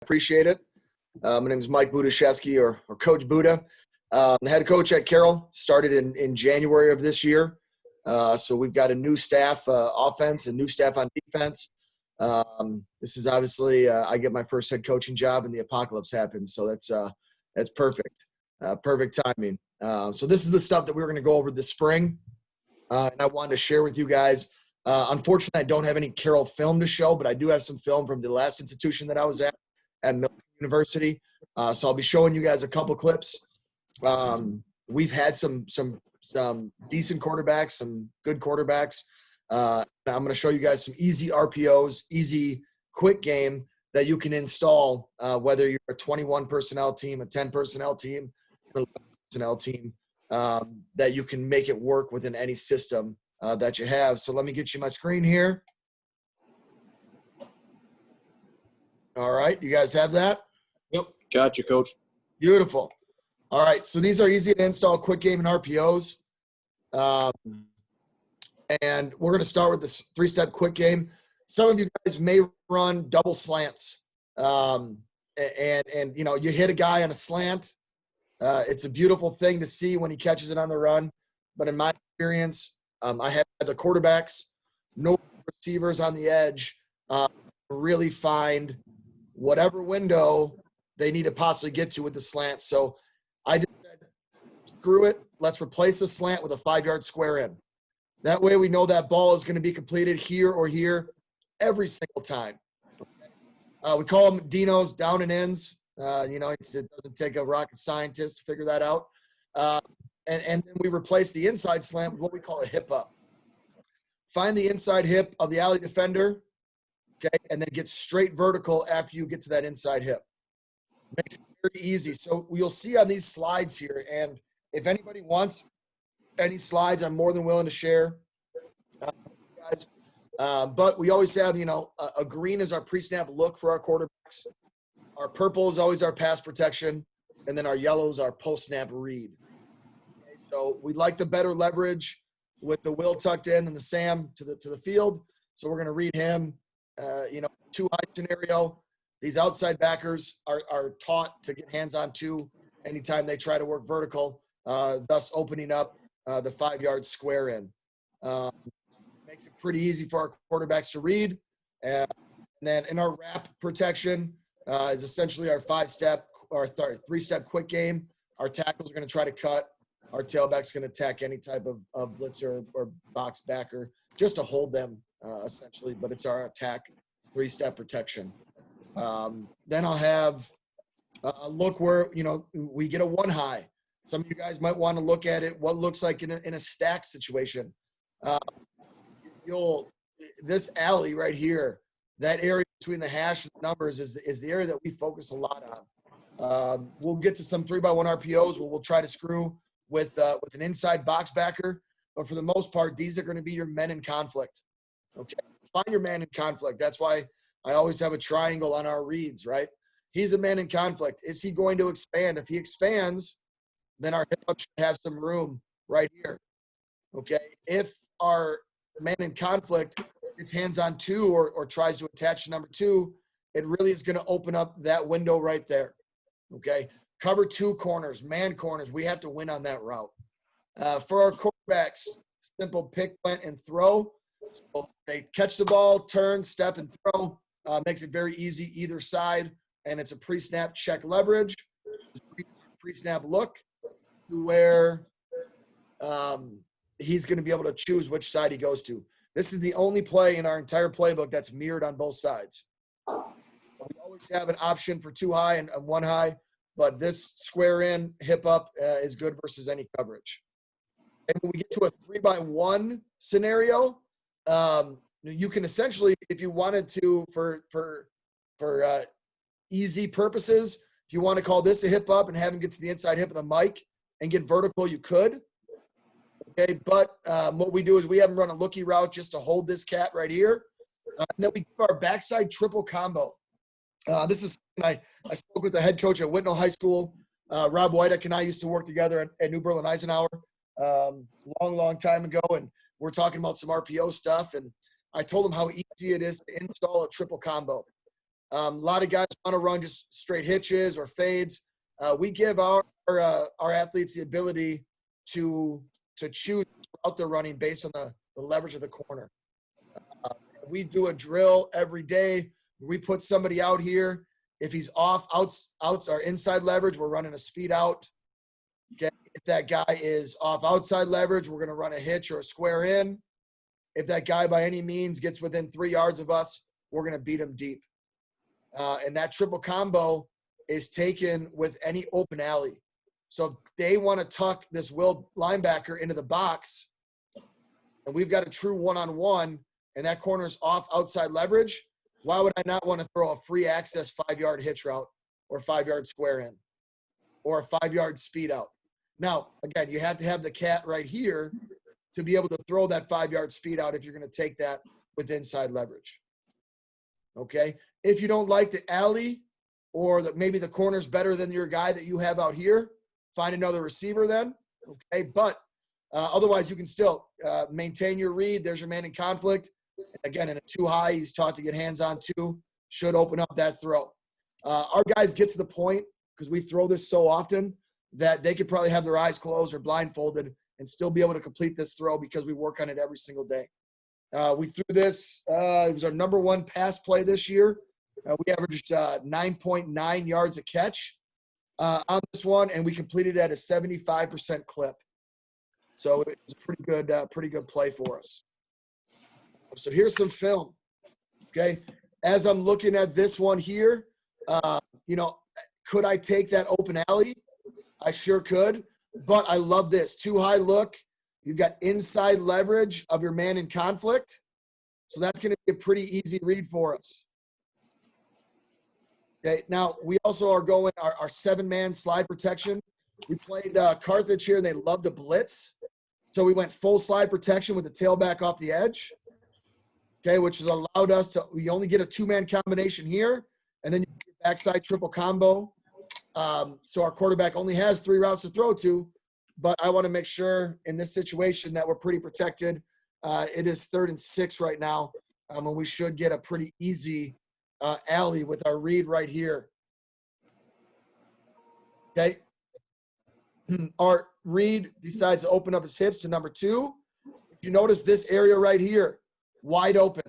appreciate it. My name is Mike Budziszewski, or Coach Buddha. The head coach at Carroll, started in January of this year. So we've got a new staff offense and new staff on defense. This is obviously I get my first head coaching job and the apocalypse happens. So that's perfect. Perfect timing. So this is the stuff that we're going to go over this spring. And I wanted to share with you guys. Unfortunately, I don't have any Carroll film to show, but I do have some film from the last institution that I was at Milton University. So I'll be showing you guys a couple clips. We've had some decent quarterbacks, some good quarterbacks. I'm going to show you guys some easy RPOs, easy quick game that you can install, whether you're a 21 personnel team, a 10 personnel team, an 11 personnel team, that you can make it work within any system that you have. So let me get you my screen here. All right, you guys have that? Yep, got you, Coach. Beautiful. All right, so these are easy to install quick game and RPOs. And we're going to start with this three-step quick game. Some of you guys may run double slants. And you know, you hit a guy on a slant. It's a beautiful thing to see when he catches it on the run. But in my experience, I have the quarterbacks, no receivers on the edge, really find whatever window they need to possibly get to with the slant. So I just said, screw it. Let's replace the slant with a 5-yard square in. That way we know that ball is going to be completed here or here every single time. We call them Dinos, down and ins. You know, it doesn't take a rocket scientist to figure that out. And then we replace the inside slant with what we call a hip up. Find the inside hip of the alley defender, okay, and then get straight vertical after you get to that inside hip. Makes it very easy. So you'll see on these slides here, and if anybody wants any slides, I'm more than willing to share. Guys. But we always have, you know, a green is our pre-snap look for our quarterbacks. Our purple is always our pass protection, and then our yellow is our post-snap read. Okay, so we like the better leverage with the Will tucked in and the Sam to the field. So we're going to read him, you know, too high scenario. These outside backers are taught to get hands on two anytime they try to work vertical, thus opening up the 5-yard square in. Makes it pretty easy for our quarterbacks to read. And then in our wrap protection is essentially our 5-step or 3-step quick game. Our tackles are going to try to cut. Our tailback's going to attack any type of blitzer or box backer just to hold them essentially. But it's our attack 3-step protection. Then I'll have a look where, you know, we get a 1-high. Some of you guys might want to look at it, what looks like in a stack situation. This alley right here, that area between the hash and the numbers is the area that we focus a lot on. We'll get to some 3x1 RPOs where we'll try to screw with an inside box backer, but for the most part, these are going to be your men in conflict. Okay, find your man in conflict. That's why I always have a triangle on our reads, right? He's a man in conflict. Is he going to expand? If he expands, then our hip up should have some room right here. Okay, if our man in conflict gets hands on two or tries to attach to number two, it really is going to open up that window right there. Okay, cover 2 corners, man corners. We have to win on that route. For our quarterbacks, simple pick, plant, and throw. So they catch the ball, turn, step, and throw. Makes it very easy either side, and it's a pre-snap check leverage, pre-snap look to where he's going to be able to choose which side he goes to. This is the only play in our entire playbook that's mirrored on both sides. We always have an option for 2 high and 1 high, but this square in, hip up is good versus any coverage. And when we get to a 3x1 scenario, you can essentially, if you wanted to, for easy purposes, if you want to call this a hip up and have him get to the inside hip of the mic and get vertical, you could. Okay, but what we do is we have him run a lookie route just to hold this cat right here. And then we give our backside triple combo. This is I spoke with the head coach at Whitnall High School. Rob Whiteck and I used to work together at New Berlin Eisenhower long time ago, and we're talking about some RPO stuff. And I told him how easy it is to install a triple combo. A lot of guys want to run just straight hitches or fades. We give our athletes the ability to choose out their running based on the leverage of the corner. We do a drill every day. We put somebody out here. If he's outs our inside leverage, we're running a speed out. Okay. If that guy is off outside leverage, we're going to run a hitch or a square in. If that guy by any means gets within 3 yards of us, we're going to beat him deep. And that triple combo is taken with any open alley. So if they want to tuck this will linebacker into the box, and we've got a true one-on-one, and that corner's off outside leverage, why would I not want to throw a free access 5-yard hitch route or 5-yard square in or a 5-yard speed out? Now, again, you have to have the cat right here to be able to throw that 5-yard speed out if you're going to take that with inside leverage. Okay? If you don't like the alley or that maybe the corner's better than your guy that you have out here, find another receiver then. Okay? But otherwise, you can still maintain your read. There's your man in conflict. Again, in a too high, he's taught to get hands on too. Should open up that throw. Our guys get to the point, because we throw this so often, that they could probably have their eyes closed or blindfolded and still be able to complete this throw because we work on it every single day. We threw this. It was our #1 pass play this year. We averaged 9.9 yards a catch on this one, and we completed it at a 75% clip. So it was a pretty good play for us. So here's some film. Okay, as I'm looking at this one here, could I take that open alley? I sure could, but I love this. Too high look. You've got inside leverage of your man in conflict. So that's going to be a pretty easy read for us. Okay, now we also are going our 7-man slide protection. We played Carthage here, and they love to blitz. So we went full slide protection with the tailback off the edge. Okay, which has allowed us to – we only get a 2-man combination here, and then you get backside triple combo. So our quarterback only has 3 routes to throw to, but I want to make sure in this situation that we're pretty protected. It is 3rd and 6 right now, and we should get a pretty easy alley with our read right here. Okay. Our read decides to open up his hips to #2. If you notice this area right here, wide open.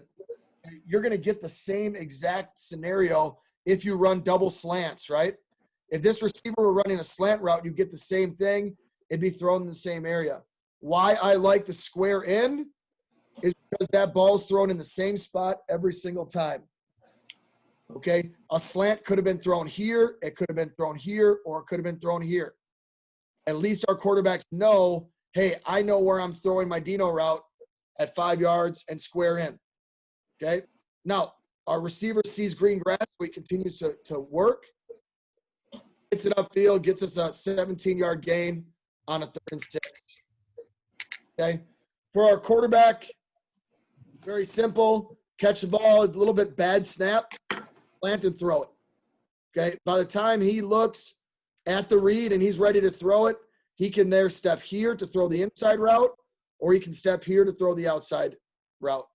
You're going to get the same exact scenario if you run double slants, right? If this receiver were running a slant route, you get the same thing. It'd be thrown in the same area. Why I like the square in is because that ball's thrown in the same spot every single time. Okay? A slant could have been thrown here, it could have been thrown here, or it could have been thrown here. At least our quarterbacks know, hey, I know where I'm throwing my Dino route at 5 yards and square in. Okay? Now, our receiver sees green grass, so he continues to work. Gets it upfield, gets us a 17-yard gain on a 3rd and 6. Okay? For our quarterback, very simple. Catch the ball, a little bit bad snap, plant and throw it. Okay? By the time he looks at the read and he's ready to throw it, he can there step here to throw the inside route, or he can step here to throw the outside route.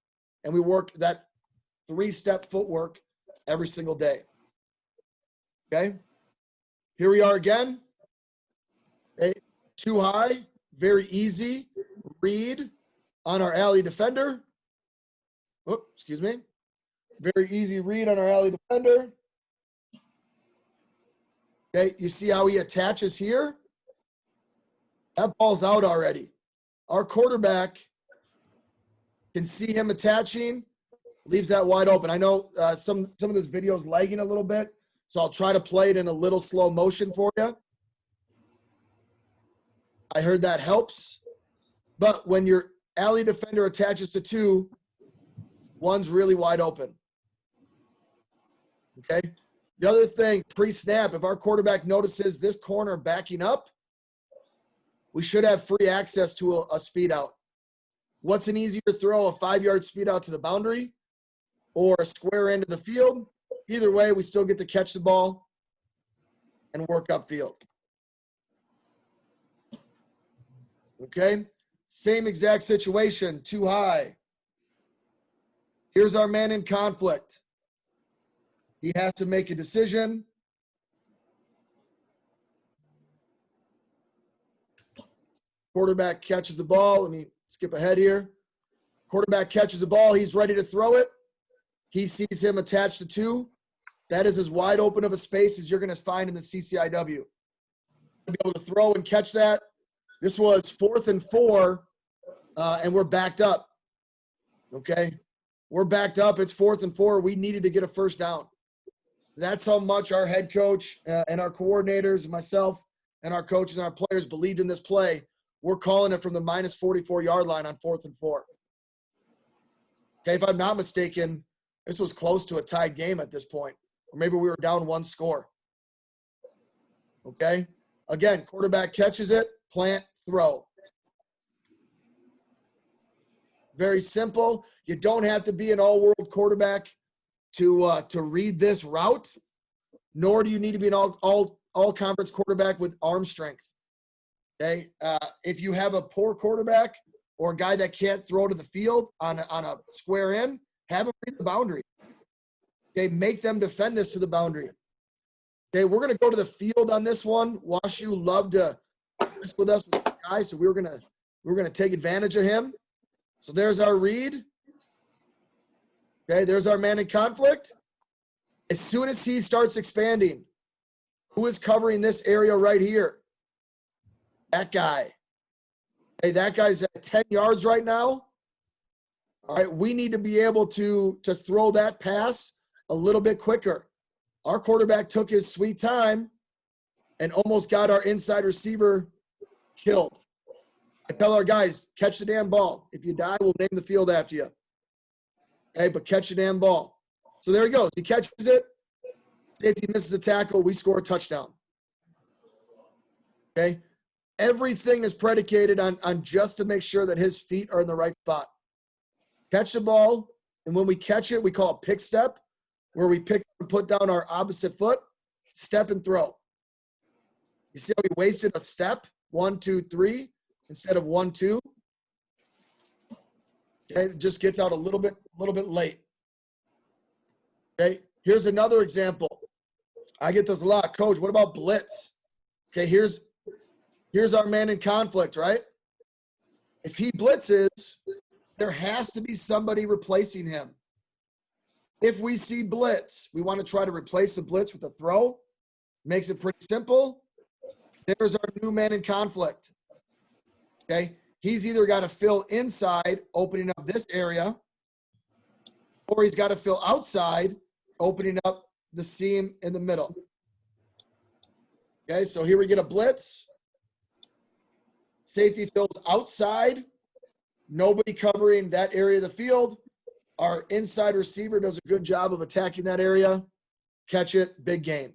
And we work that 3-step footwork every single day. Okay? Here we are again. Okay. Too high, very easy. Read on our alley defender. Oh, excuse me. Very easy read on our alley defender. Okay, you see how he attaches here? That ball's out already. Our quarterback can see him attaching, leaves that wide open. I know some of this video is lagging a little bit, so I'll try to play it in a little slow motion for you. I heard that helps. But when your alley defender attaches to 2, one's really wide open. Okay? The other thing, pre-snap, if our quarterback notices this corner backing up, we should have free access to a speed out. What's an easier throw, a 5-yard speed out to the boundary or a square into the field? Either way, we still get to catch the ball and work upfield. Okay? Same exact situation, too high. Here's our man in conflict. He has to make a decision. Quarterback catches the ball. Let me skip ahead here. Quarterback catches the ball. He's ready to throw it. He sees him attached to 2. That is as wide open of a space as you're going to find in the CCIW. To be able to throw and catch that. This was 4th and 4, and we're backed up. Okay? We're backed up. It's 4th and 4. We needed to get a first down. That's how much our head coach and our coordinators and myself and our coaches and our players believed in this play. We're calling it from the minus 44-yard line on 4th and 4. Okay, if I'm not mistaken, this was close to a tied game at this point. Or maybe we were down 1 score. Okay? Again, quarterback catches it, plant, throw. Very simple. You don't have to be an all-world quarterback to read this route, nor do you need to be an all-conference quarterback with arm strength. Okay? If you have a poor quarterback or a guy that can't throw to the field on a square in, have him read the boundary. Okay? Make them defend this to the boundary. Okay, we're going to go to the field on this one. WashU loved to mess with us with the guy, so we were going to take advantage of him. So there's our read. Okay, there's our man in conflict. As soon as he starts expanding, who is covering this area right here? That guy. Hey, that guy's at 10 yards right now. All right, we need to be able to throw that pass a little bit quicker. Our quarterback took his sweet time and almost got our inside receiver killed. I tell our guys, catch the damn ball. If you die, we'll name the field after you. Okay, but catch the damn ball. So there he goes. He catches it. Safety misses a tackle. We score a touchdown. Okay? Everything is predicated on just to make sure that his feet are in the right spot. Catch the ball, and when we catch it, we call it pick step, where we pick and put down our opposite foot, step and throw. You see how we wasted a step, 1, 2, 3, instead of 1, 2. Okay, it just gets out a little bit late. Okay, here's another example. I get this a lot. Coach, what about blitz? Okay, here's our man in conflict, right? If he blitzes, there has to be somebody replacing him. If we see blitz, we want to try to replace the blitz with a throw. Makes it pretty simple. There's our new man in conflict. Okay, he's either got to fill inside, opening up this area, or he's got to fill outside, opening up the seam in the middle. Okay, so here we get a blitz. Safety fills outside. Nobody covering that area of the field. Our inside receiver does a good job of attacking that area. Catch it, big gain.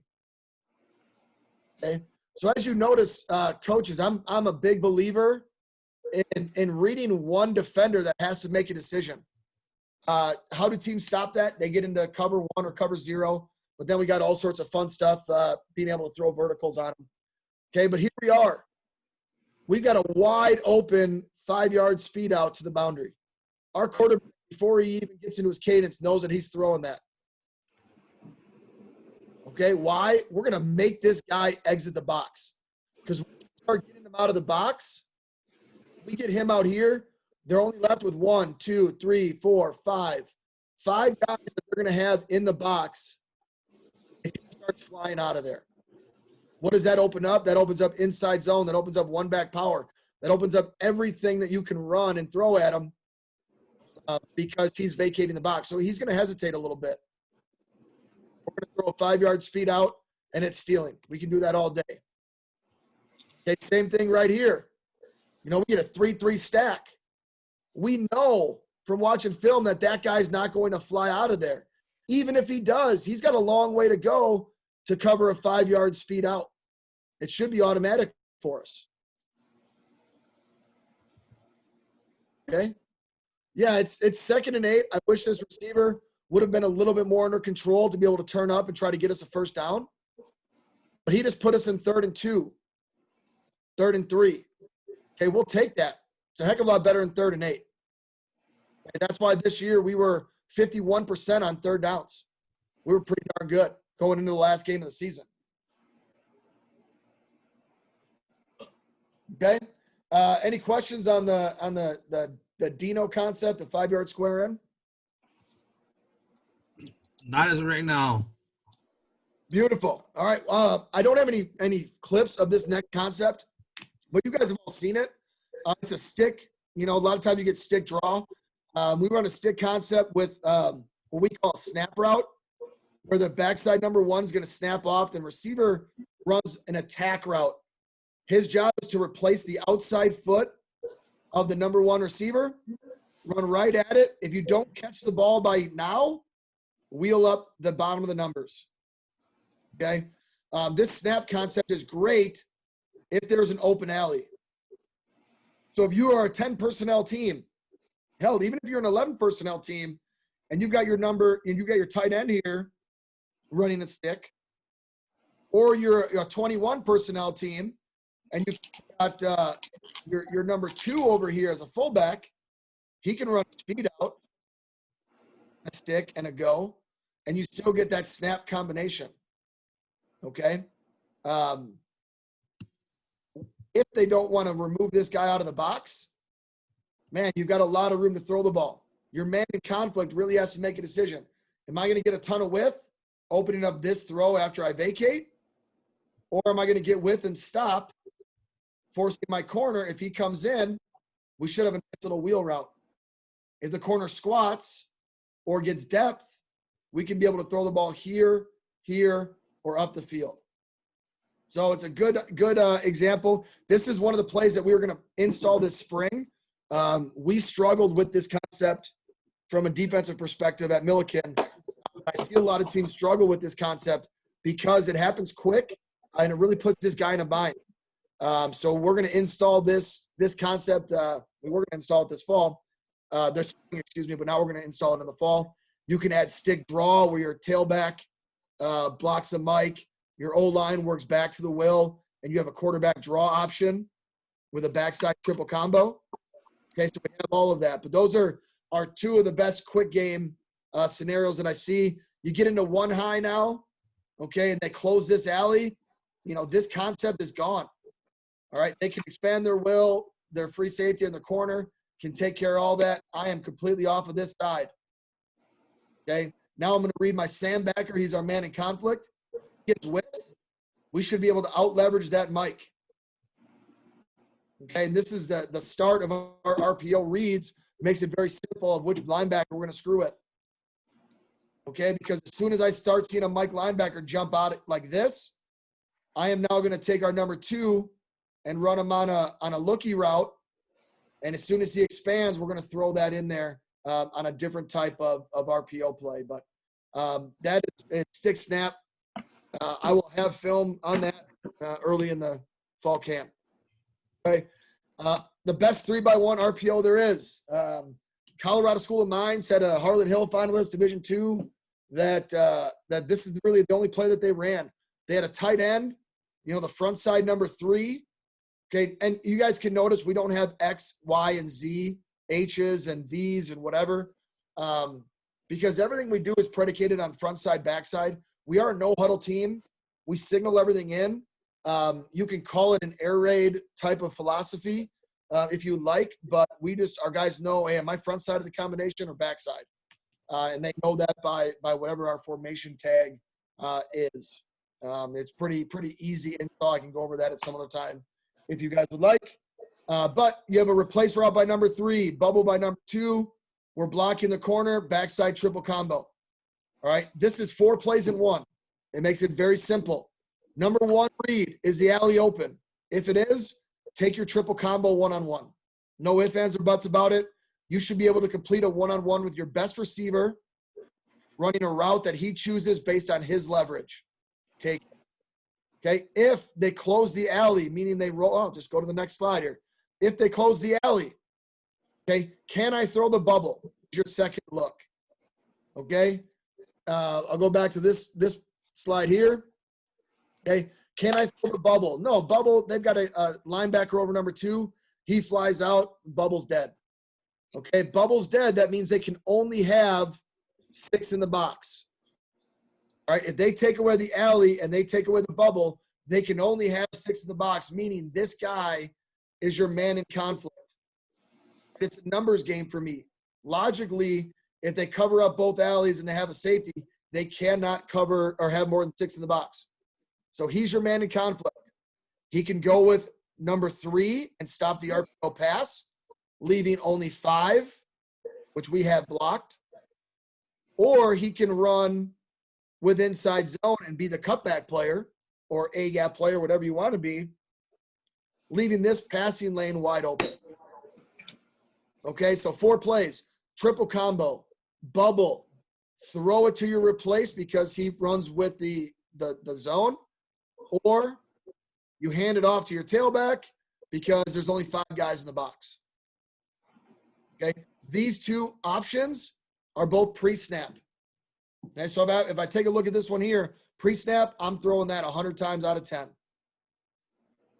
Okay, so as you notice, coaches, I'm a big believer in reading one defender that has to make a decision. How do teams stop that? They get into cover 1 or cover 0, but then we got all sorts of fun stuff, being able to throw verticals on them. Okay, but here we are. We've got a wide open 5-yard speed out to the boundary. Our quarterback, before he even gets into his cadence, knows that he's throwing that. Okay, why? We're going to make this guy exit the box. Because when we start getting him out of the box, we get him out here, they're only left with 1, 2, 3, 4, 5. 5 guys that they're going to have in the box if he starts flying out of there. What does that open up? That opens up inside zone. That opens up one back power. That opens up everything that you can run and throw at him because he's vacating the box. So he's going to hesitate a little bit. We're going to throw a 5-yard speed out, and it's stealing. We can do that all day. Okay, same thing right here. You know, we get a 3-3 stack. We know from watching film that that guy's not going to fly out of there. Even if he does, he's got a long way to go to cover a 5-yard speed out. It should be automatic for us. Okay? Yeah, it's 2nd and 8. I wish this receiver would have been a little bit more under control to be able to turn up and try to get us a first down. But he just put us in 3rd and 2, 3rd and 3. Okay, we'll take that. It's a heck of a lot better than 3rd and 8. And that's why this year we were 51% on 3rd downs. we were pretty darn good going into the last game of the season. Okay. Any questions on the Dino concept, the 5-yard square in? Not as of right now. Beautiful. All right. I don't have any clips of this next concept, but you guys have all seen it. It's a stick. You know, a lot of times you get stick draw. We run a stick concept with what we call a snap route, where the backside number 1 is going to snap off. Then receiver runs an attack route. His job is to replace the outside foot of the number 1 receiver, run right at it. If you don't catch the ball by now, wheel up the bottom of the numbers. Okay. This snap concept is great if there's an open alley. So if you are a 10 personnel team, hell, even if you're an 11 personnel team and you've got your number and you've got your tight end here running a stick, or you're a 21 personnel team and you've got your number 2 over here as a fullback, he can run speed out, a stick, and a go, and you still get that snap combination. Okay? If they don't want to remove this guy out of the box, man, you've got a lot of room to throw the ball. Your man in conflict really has to make a decision. Am I going to get a ton of width, opening up this throw after I vacate? Or am I going to get width and stop, forcing my corner? If he comes in, we should have a nice little wheel route. If the corner squats or gets depth, we can be able to throw the ball here, or up the field. So it's a good example. This is one of the plays that we were going to install this spring. We struggled with this concept from a defensive perspective at Milliken. I see a lot of teams struggle with this concept because it happens quick and it really puts this guy in a bind. So we're going to install this concept. We were going to install it this fall. But now we're going to install it in the fall. You can add stick draw where your tailback blocks a mic. Your O-line works back to the will, and you have a quarterback draw option with a backside triple combo. Okay, so we have all of that. But those are 2 of the best quick game scenarios that I see. You get into 1 high now, okay, and they close this alley. You know, this concept is gone. All right, they can expand their will, their free safety in the corner, can take care of all that. I am completely off of this side. Okay, now I'm going to read my Sam backer. He's our man in conflict. Gets width, we should be able to out-leverage that mic. Okay, and this is the start of our RPO reads. Makes it very simple of which linebacker we're going to screw with. Okay, because as soon as I start seeing a Mike linebacker jump out like this, I am now going to take our number 2 and run him on a lookie route. And as soon as he expands, we're going to throw that in there on a different type of RPO play. But that is stick snap. I will have film on that early in the fall camp. Okay. The best 3x1 RPO there is. Colorado School of Mines had a Harlan Hill finalist, Division II, that this is really the only play that they ran. They had a tight end, you know, the front side number 3. Okay, and you guys can notice we don't have X, Y, and Z, H's and V's and whatever, because everything we do is predicated on front side, backside. We are a no-huddle team. We signal everything in. You can call it an air raid type of philosophy if you like, but our guys know, hey, am I front side of the combination or backside? And they know that by whatever our formation tag is. It's pretty easy install. I can go over that at some other time if you guys would like. But you have a replace route by number 3, bubble by number 2. We're blocking the corner, backside triple combo. All right, this is 4 plays in 1. It makes it very simple. Number 1 read, is the alley open? If it is, take your triple combo one-on-one. No ifs, ands, or buts about it. You should be able to complete a one-on-one with your best receiver, running a route that he chooses based on his leverage. Take it. Okay, if they close the alley, meaning they roll, just go to the next slide here. If they close the alley, okay, can I throw the bubble? Your second look. Okay. I'll go back to this slide here. Okay. Can I throw the bubble? No, bubble. They've got a linebacker over number 2. He flies out. Bubble's dead. Okay. Bubble's dead. That means they can only have 6 in the box. All right, if they take away the alley and they take away the bubble, they can only have 6 in the box, meaning this guy is your man in conflict. It's a numbers game for me. Logically, if they cover up both alleys and they have a safety, they cannot cover or have more than 6 in the box. So he's your man in conflict. He can go with number 3 and stop the RPO pass, leaving only 5, which we have blocked. Or he can run with inside zone and be the cutback player or A-gap player, whatever you want to be, leaving this passing lane wide open. Okay, so 4 plays, triple combo, bubble, throw it to your replace because he runs with the zone, or you hand it off to your tailback because there's only 5 guys in the box. Okay, these 2 options are both pre-snap. Okay, so if I take a look at this one here, pre-snap, I'm throwing that 100 times out of 10.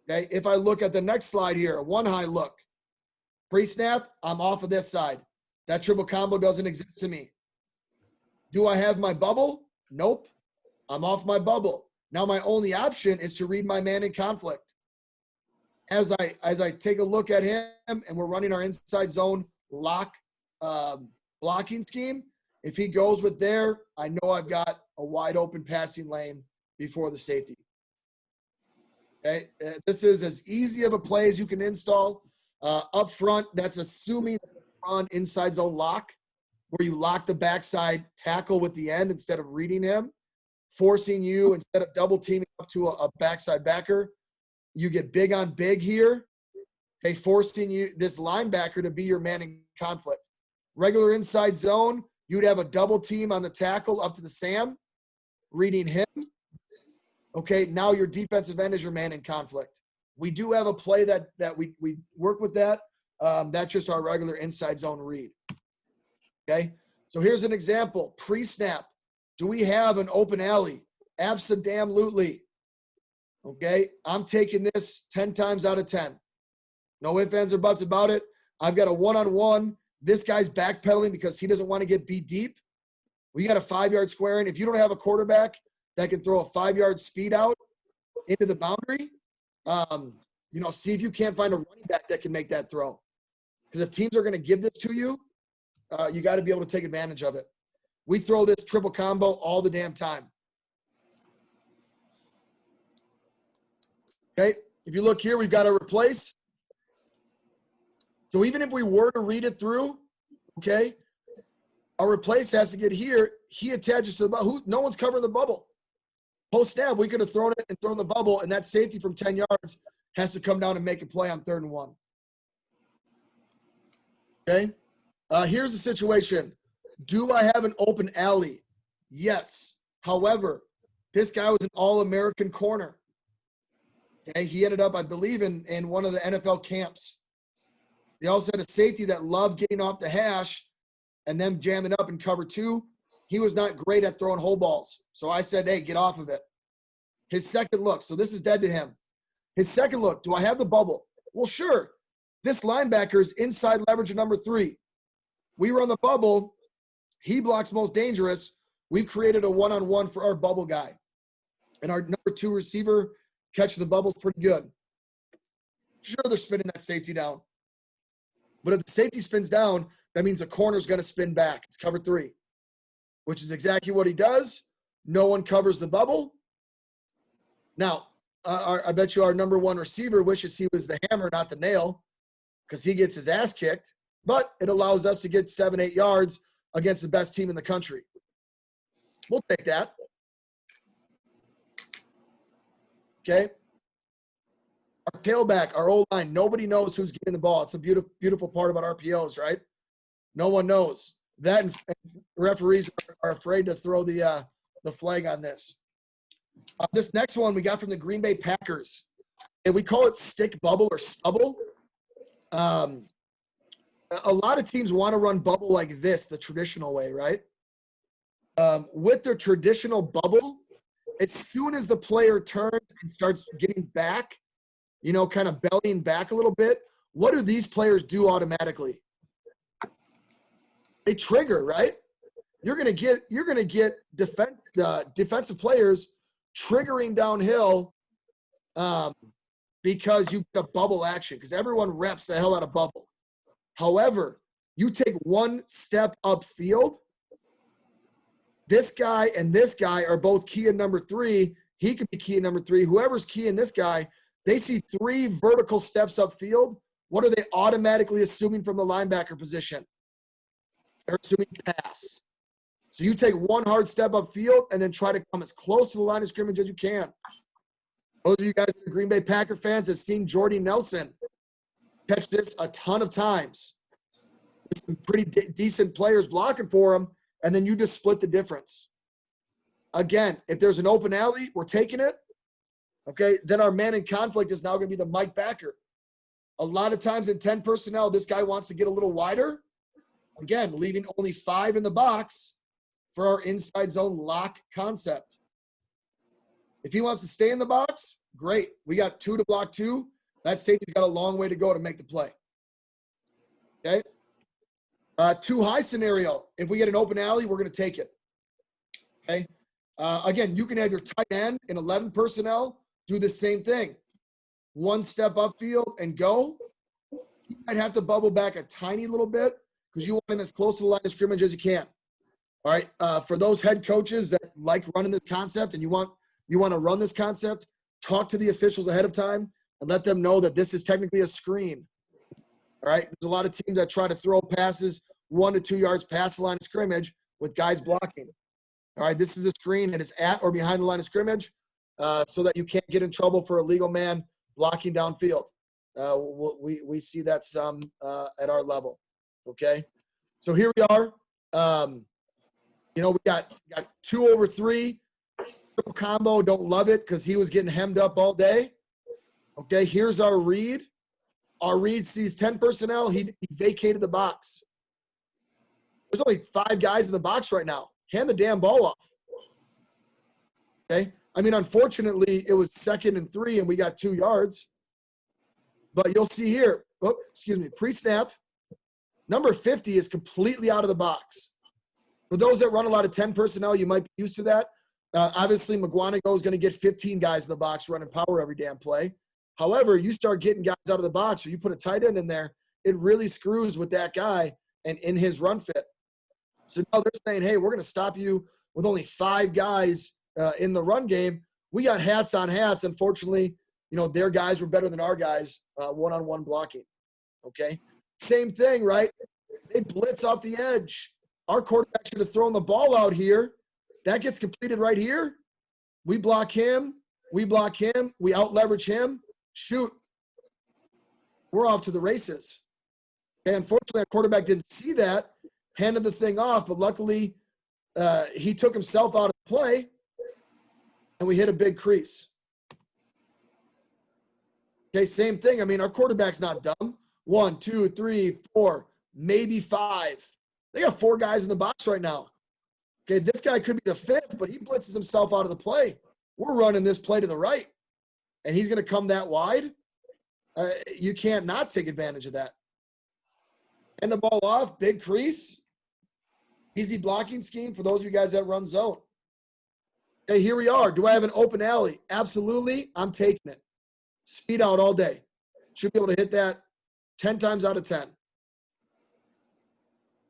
Okay, if I look at the next slide here, a one high look, pre-snap, I'm off of this side. That triple combo doesn't exist to me. Do I have my bubble? Nope. I'm off my bubble. Now my only option is to read my man in conflict. As I take a look at him and we're running our inside zone lock blocking scheme, if he goes with there, I know I've got a wide open passing lane before the safety. Okay, this is as easy of a play as you can install. Up front, that's assuming on inside zone lock, where you lock the backside tackle with the end instead of reading him, forcing you instead of double teaming up to a backside backer. You get big on big here. Okay, forcing you this linebacker to be your man in conflict. Regular inside zone, you'd have a double team on the tackle up to the Sam, reading him. Okay, now your defensive end is your man in conflict. We do have a play that we work with that. That's just our regular inside zone read. Okay, so here's an example. Pre-snap. Do we have an open alley? Abso-damn-lutely. Okay, I'm taking this 10 times out of 10. No ifs, ands, or buts about it. I've got a one-on-one. This guy's backpedaling because he doesn't want to get beat deep. We got a 5-yard square in. If you don't have a quarterback that can throw a 5-yard speed out into the boundary, see if you can't find a running back that can make that throw. Because if teams are going to give this to you, you got to be able to take advantage of it. We throw this triple combo all the damn time. Okay, if you look here, we've got to replace. So even if we were to read it through, okay, our replace has to get here. He attaches to the bubble. No one's covering the bubble. Post snap, we could have thrown it and thrown the bubble, and that safety from 10 yards has to come down and make a play on 3rd and 1. Okay, here's the situation. Do I have an open alley? Yes. However, this guy was an all-American corner. Okay, he ended up, I believe, in one of the NFL camps. They also had a safety that loved getting off the hash and then jamming up in cover 2. He was not great at throwing whole balls. So I said, hey, get off of it. His second look, so this is dead to him. His second look, do I have the bubble? Well, sure. This linebacker is inside leverage at number 3. We run the bubble. He blocks most dangerous. We've created a one-on-one for our bubble guy. And our number 2 receiver catching the bubble's pretty good. Sure, they're spinning that safety down. But if the safety spins down, that means the corner's going to spin back. It's cover 3, which is exactly what he does. No one covers the bubble. Now, I bet you our number 1 receiver wishes he was the hammer, not the nail, because he gets his ass kicked. But it allows us to get 7-8 yards against the best team in the country. We'll take that. Okay. Our tailback, our O-line, nobody knows who's getting the ball. It's a beautiful, beautiful part about RPOs, right? No one knows. That and referees are afraid to throw the flag on this. This next one we got from the Green Bay Packers. And we call it stick bubble or stubble. A lot of teams want to run bubble like this, the traditional way, right? With their traditional bubble, as soon as the player turns and starts getting back, kind of bellying back a little bit, what do these players do automatically? They trigger, right? You're gonna get defense defensive players triggering downhill because you get a bubble action, because everyone reps the hell out of bubble. However, you take one step upfield, this guy and this guy are both key in number 3. He could be key in number 3. Whoever's key in this guy, they see 3 vertical steps upfield. What are they automatically assuming from the linebacker position? They're assuming pass. So you take one hard step upfield and then try to come as close to the line of scrimmage as you can. Those of you guys that are Green Bay Packer fans have seen Jordy Nelson catch this a ton of times. With some pretty decent players blocking for him, and then you just split the difference. Again, if there's an open alley, we're taking it. Okay, then our man in conflict is now going to be the Mike backer. A lot of times in 10 personnel, this guy wants to get a little wider. Again, leaving only 5 in the box for our inside zone lock concept. If he wants to stay in the box, great. We got 2 to block 2. That safety's got a long way to go to make the play. Okay? Too high scenario. If we get an open alley, we're going to take it. Okay? Again, you can have your tight end in 11 personnel do the same thing. One step upfield and go. You might have to bubble back a tiny little bit because you want him as close to the line of scrimmage as you can. All right. For those head coaches that like running this concept and you want to run this concept, talk to the officials ahead of time and let them know that this is technically a screen. All right. There's a lot of teams that try to throw passes 1 to 2 yards past the line of scrimmage with guys blocking. All right. This is a screen and it's at or behind the line of scrimmage so that you can't get in trouble for a legal man blocking downfield. We see that some at our level. Okay. So here we are. We got 2 over 3. Triple combo. Don't love it because he was getting hemmed up all day. Okay. Here's our read. Our read sees 10 personnel. He vacated the box. There's only 5 guys in the box right now. Hand the damn ball off. Okay. I mean, unfortunately, it was 2nd and 3, and we got 2 yards. But you'll see here, pre-snap, number 50 is completely out of the box. For those that run a lot of 10 personnel, you might be used to that. Obviously, McGuanago is going to get 15 guys in the box running power every damn play. However, you start getting guys out of the box or you put a tight end in there, it really screws with that guy and in his run fit. So now they're saying, hey, we're going to stop you with only 5 guys in the run game. We got hats on hats. Unfortunately, their guys were better than our guys one-on-one blocking. Okay? Same thing, right? They blitz off the edge. Our quarterback should have thrown the ball out here. That gets completed right here. We block him. We out-leverage him. Shoot. We're off to the races. Okay, unfortunately, our quarterback didn't see that, handed the thing off, but luckily he took himself out of the play, and we hit a big crease. Okay, same thing. I mean, our quarterback's not dumb. 1, 2, 3, 4, maybe 5. They got 4 guys in the box right now. Okay, this guy could be the 5th, but he blitzes himself out of the play. We're running this play to the right, and he's going to come that wide. You can't not take advantage of that. Hand the ball off, big crease. Easy blocking scheme for those of you guys that run zone. Okay, here we are. Do I have an open alley? Absolutely. I'm taking it. Speed out all day. Should be able to hit that 10 times out of 10.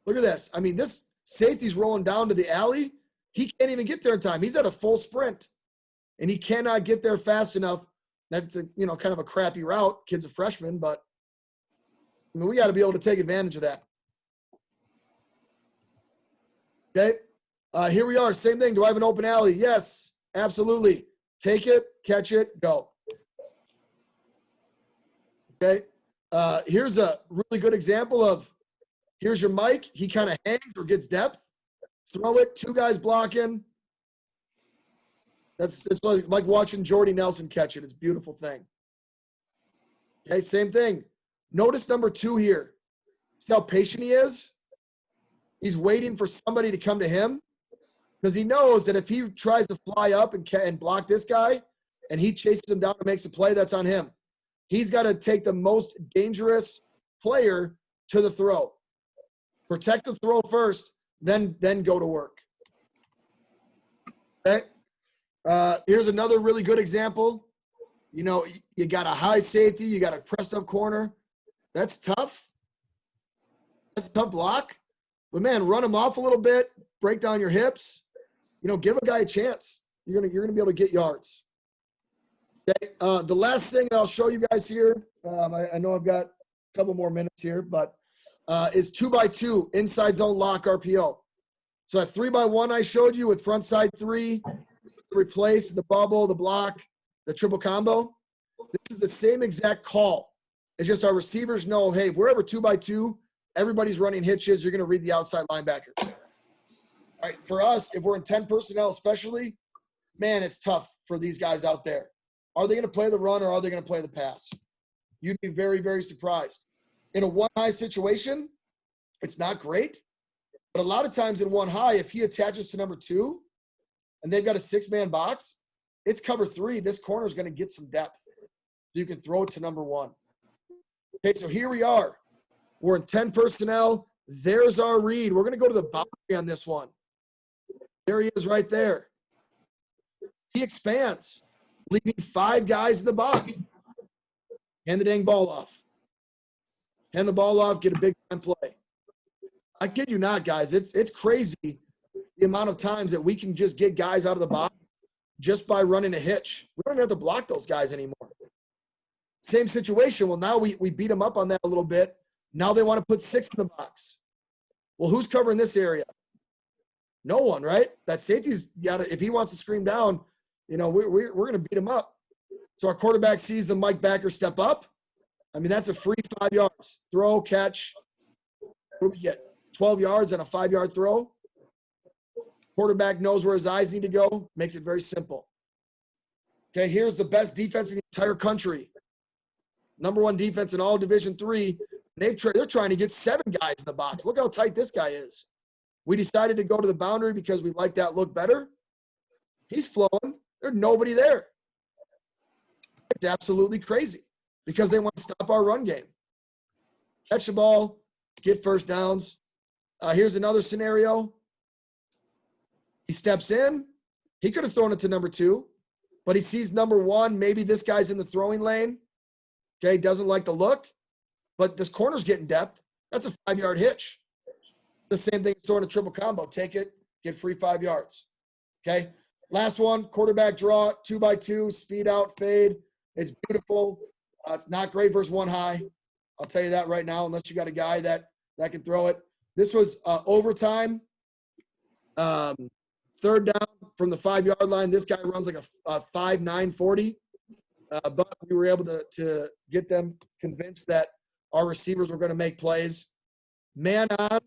Look at this. I mean, this safety's rolling down to the alley. He can't even get there in time. He's at a full sprint, and he cannot get there fast enough. That's kind of a crappy route. Kid's a freshman, but I mean, we got to be able to take advantage of that. Okay. Here we are. Same thing. Do I have an open alley? Yes, absolutely. Take it, catch it, go. Okay. Here's a really good example of, here's your Mike. He kind of hangs or gets depth. Throw it. 2 guys blocking. It's like watching Jordy Nelson catch it. It's a beautiful thing. Okay, same thing. Notice number 2 here. See how patient he is? He's waiting for somebody to come to him because he knows that if he tries to fly up and block this guy and he chases him down and makes a play, that's on him. He's got to take the most dangerous player to the throw. Protect the throw first, then go to work. Okay. Here's another really good example. You know, you got a high safety, you got a pressed up corner. That's tough. That's a tough block. But man, run them off a little bit, break down your hips. You know, give a guy a chance. You're gonna be able to get yards. Okay. The last thing I'll show you guys here, I know I've got a couple more minutes here, but is 2x2 inside zone lock RPO. So that 3x1 I showed you with front side 3, replace the bubble, the block, the triple combo. This is the same exact call. It's just our receivers know, hey, if we're ever 2x2, everybody's running hitches. You're going to read the outside linebacker. All right, for us, if we're in 10 personnel especially, man, it's tough for these guys out there. Are they going to play the run or are they going to play the pass? You'd be very, very surprised. In a one-high situation, it's not great. But a lot of times in one high, if he attaches to number 2 and they've got a 6-man box, it's cover 3. This corner is going to get some depth. So you can throw it to number 1. Okay, so here we are. We're in 10 personnel. There's our read. We're going to go to the boundary on this one. There he is right there. He expands, leaving 5 guys in the box. Hand the dang ball off. Hand the ball off, get a big time play. I kid you not, guys. It's crazy the amount of times that we can just get guys out of the box just by running a hitch. We don't even have to block those guys anymore. Same situation. Well, now we beat them up on that a little bit. Now they want to put 6 in the box. Well, who's covering this area? No one, right? That safety's got to, if he wants to scream down, you know, we're going to beat him up. So our quarterback sees the Mike backer step up. I mean, that's a free 5 yards. Throw, catch. What do we get? 12 yards and a 5-yard throw. Quarterback knows where his eyes need to go. Makes it very simple. Okay, here's the best defense in the entire country. Number 1 defense in all Division III. They're trying to get 7 guys in the box. Look how tight this guy is. We decided to go to the boundary because we like that look better. He's flowing. There's nobody there. It's absolutely crazy because they want to stop our run game. Catch the ball, get first downs. Here's another scenario. He steps in. He could have thrown it to number 2, but he sees number 1. Maybe this guy's in the throwing lane. Okay, doesn't like the look, but this corner's getting depth. That's a 5-yard hitch. The same thing as throwing a triple combo. Take it, get free 5 yards. Okay, last one, quarterback draw, 2x2, speed out, fade. It's beautiful. It's not great versus one high. I'll tell you that right now, unless you got a guy that can throw it. This was overtime. 3rd down from the 5-yard line. This guy runs like a 5.9 40. But we were able to get them convinced that our receivers were going to make plays. Man on,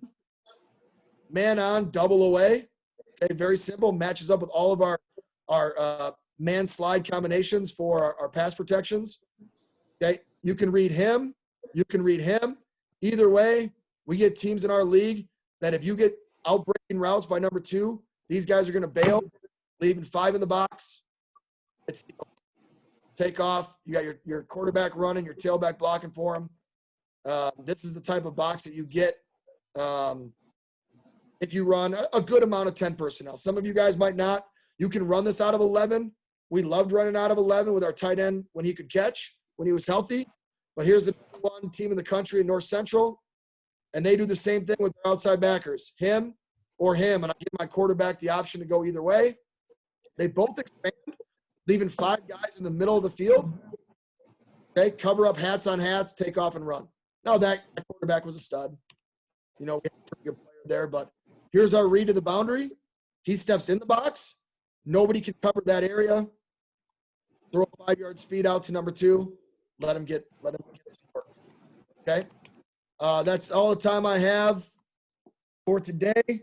double away. Okay, very simple. Matches up with all of our man slide combinations for our pass protections. Okay, you can read him. You can read him. Either way, we get teams in our league that if you get outbreaking routes by number 2, these guys are going to bail, leaving 5 in the box. It's take off. You got your quarterback running, your tailback blocking for him. This is the type of box that you get if you run a good amount of 10 personnel. Some of you guys might not. You can run this out of 11. We loved running out of 11 with our tight end when he could catch, when he was healthy. But here's the one team in the country in North Central, and they do the same thing with their outside backers, him or him, and I give my quarterback the option to go either way. They both expand, leaving 5 guys in the middle of the field. Okay, cover up hats on hats, take off and run. Now that quarterback was a stud. You know, we had a pretty good player there, but here's our read to the boundary. He steps in the box. Nobody can cover that area. Throw a 5-yard speed out to number 2. Let him get some work. Okay. That's all the time I have for today.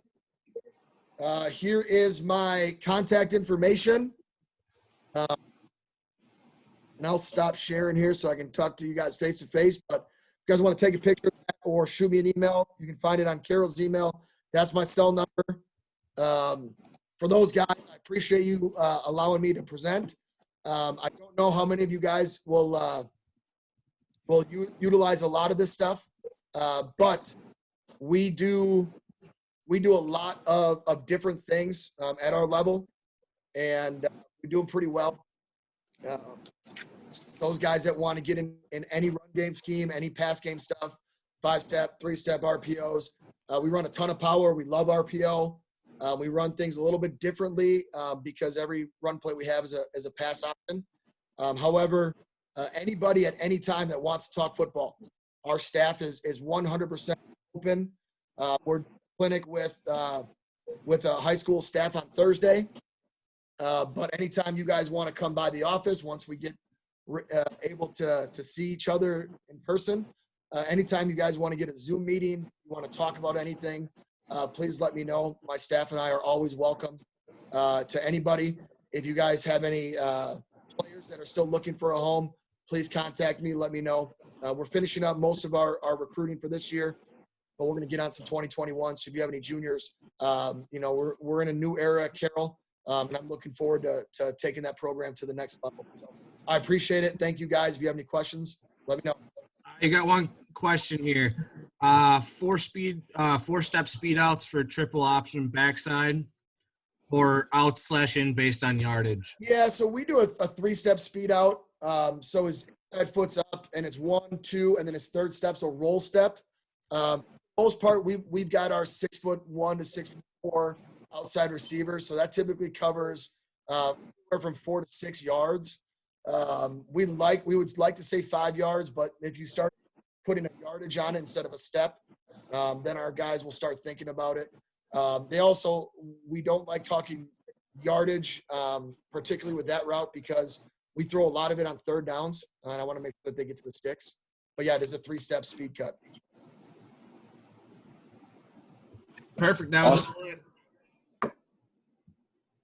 Here is my contact information. And I'll stop sharing here so I can talk to you guys face to face. But if you guys want to take a picture of that or shoot me an email, you can find it on Carroll's email. That's my cell number. For those guys, I appreciate you allowing me to present. I don't know how many of you guys will utilize a lot of this stuff, but we do a lot of different things at our level. and we're doing pretty well. Those guys that want to get in any run game scheme, any pass game stuff, 5-step, 3-step RPOs. We run a ton of power. We love RPO. We run things a little bit differently because every run play we have is a pass option. However, anybody at any time that wants to talk football, our staff is 100% open. We're clinic with a high school staff on Thursday. But anytime you guys want to come by the office, once we get able to see each other in person, anytime you guys want to get a Zoom meeting, you want to talk about anything, please let me know. My staff and I are always welcome to anybody. If you guys have any players that are still looking for a home, please contact me. Let me know. We're finishing up most of our recruiting for this year, but we're going to get on some 2021. So if you have any juniors, we're in a new era at Carroll. And I'm looking forward to taking that program to the next level. So I appreciate it. Thank you, guys. If you have any questions, let me know. I got one question here. 4-step speed outs for triple option backside or out/in based on yardage? Yeah, so we do a 3-step speed out. So his inside foot's up, and it's 1, 2, and then his third step's a roll step. Most part, we've got our 6'1" to 6'4" outside receivers, so that typically covers from 4 to 6 yards. We would like to say 5 yards, but if you start putting a yardage on it instead of a step, then our guys will start thinking about it. We don't like talking yardage, particularly with that route, because we throw a lot of it on third downs, and I want to make sure that they get to the sticks. But yeah, it is a 3-step speed cut. Perfect. That was Awesome.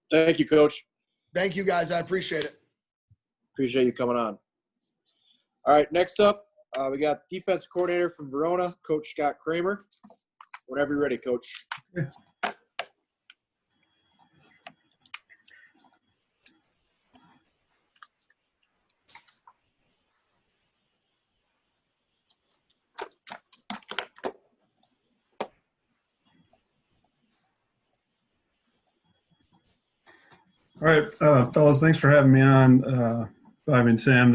Thank you, Coach. Thank you, guys. I appreciate it. Appreciate you coming on. All right, next up, we got defensive coordinator from Verona, Coach Scott Kramer. Whenever you're ready, Coach. All right, fellas, thanks for having me on. Bobby and Sam,